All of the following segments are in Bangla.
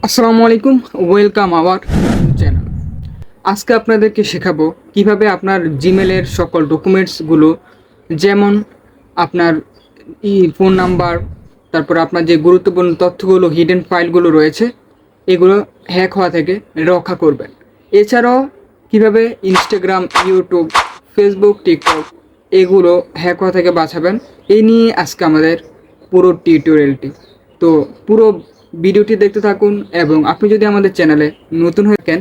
আসসালামু আলাইকুম, ওয়েলকাম আওয়ার চ্যানেল। আজকে আপনাদেরকে শেখাবো কিভাবে আপনার জিমেলের সকল ডকুমেন্টসগুলো, যেমন আপনার ফোন নাম্বার, তারপর আপনার যে গুরুত্বপূর্ণ তথ্যগুলো, হিডেন ফাইলগুলো রয়েছে, এগুলো হ্যাক হওয়া থেকে রক্ষা করবেন। এছাড়াও কিভাবে ইনস্টাগ্রাম, ইউটিউব, ফেসবুক, টিকটক এগুলো হ্যাক হওয়া থেকে বাঁচাবেন, এই নিয়ে আজকে আমাদের পুরো টিউটোরিয়ালটি। তো পুরো ভিডিওটি দেখতে থাকুন, এবং আপনি যদি আমাদের চ্যানেলে নতুন হয়ে থাকেন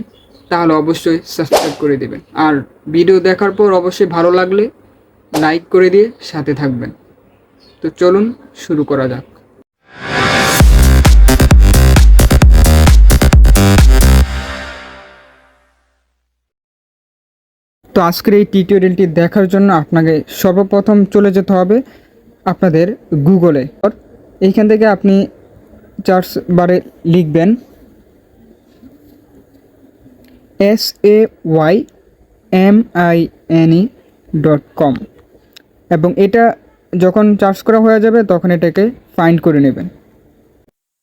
তাহলে অবশ্যই সাবস্ক্রাইব করে দেবেন। আর ভিডিও দেখার পর অবশ্যই ভালো লাগলে লাইক করে দিয়ে সাথে থাকবেন। তো চলুন শুরু করা যাক। তো আজকের এই টিউটোরিয়ালটি দেখার জন্য আপনাকে সর্বপ্রথম চলে যেতে হবে আপনাদের গুগলে। এইখান থেকে আপনি সার্চ বারে লিখবেন SayMine.com, এবং এটা যখন সার্চ করা হয়ে যাবে তখন এটাকে ফাইন্ড করে নেবেন।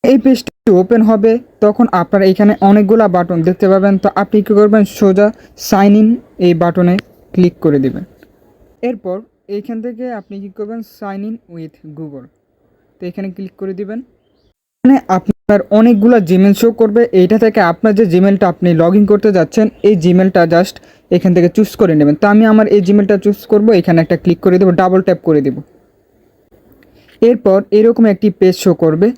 এই পেজটি ওপেন হবে, তখন আপনারা এখানে অনেকগুলা বাটন দেখতে পাবেন। তো আপনি কী করবেন, সোজা সাইন ইন এই বাটনে ক্লিক করে দেবেন। এরপর এইখান থেকে আপনি কী করবেন, সাইন ইন উইথ গুগল, তো এখানে ক্লিক করে দিবেন। এখানে আপনার অনেকগুলো জিমেল শো করবে। এইটা থেকে আপনার যে জিমেলটা আপনি লগ ইন করতে যাচ্ছেন, এই জিমেলটা জাস্ট এখান থেকে চুজ করে নেবেন। তো আমি আমার এই জিমেলটা চুজ করব, এখানে একটা ক্লিক করে দেবো, ডাবল ট্যাপ করে দেব। এরপর এরকম একটি পেজ শো করবে।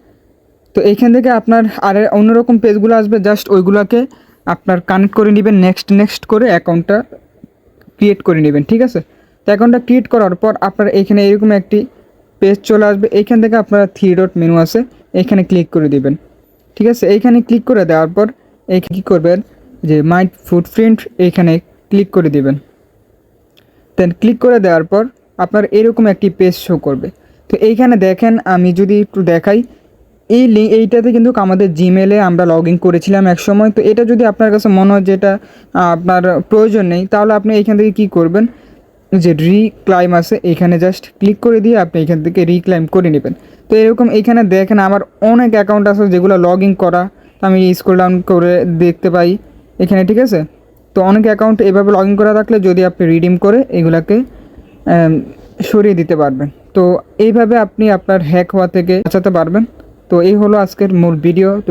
তো এইখান থেকে আপনার আর অন্যরকম পেজগুলো আসবে, জাস্ট ওইগুলোকে আপনার কানেক্ট করে নেবেন, নেক্সট করে অ্যাকাউন্টটা ক্রিয়েট করে নেবেন। ঠিক আছে, তো অ্যাকাউন্টটা ক্রিয়েট করার পর আপনার এখানে এরকম একটি পেজ চলে আসবে। এইখান থেকে আপনার 3 ডট মেনু আছে, এখানে ক্লিক করে দিবেন। ঠিক আছে, এইখানে ক্লিক করে দেওয়ার পর এইখানে কী করবেন, যে মাই ফুটপ্রিন্ট এইখানে ক্লিক করে দিবেন। দেন ক্লিক করে দেওয়ার পর আপনার এরকম একটি পেজ শো করবে। তো এইখানে দেখেন, আমি যদি একটু দেখাই, এই এইটাতে কিন্তু আমাদের জিমেলে আমরা লগ ইন করেছিলাম এক সময়। তো এটা যদি আপনার কাছে মনে হয় যে এটা আপনার প্রয়োজন নেই, তাহলে আপনি এইখান থেকে কী করবেন, যে রিক্লাইম আছে এখানে জাস্ট ক্লিক করে দিয়ে আপনি এখান থেকে রিক্লাইম করে নেবেন। তো এরকম এইখানে দেখেন আমার অনেক অ্যাকাউন্ট আছে যেগুলো লগ ইন করা, তো আমি স্ক্রল ডাউন করে দেখতে পাই এখানে। ঠিক আছে, তো অনেক অ্যাকাউন্ট এভাবে লগ ইন করা থাকলে যদি আপনি রিডিম করে এগুলাকে সরিয়ে দিতে পারবেন। তো এইভাবে আপনি আপনার হ্যাক হওয়া থেকে বাঁচাতে পারবেন। তো এই হলো আজকের মূল ভিডিও। তো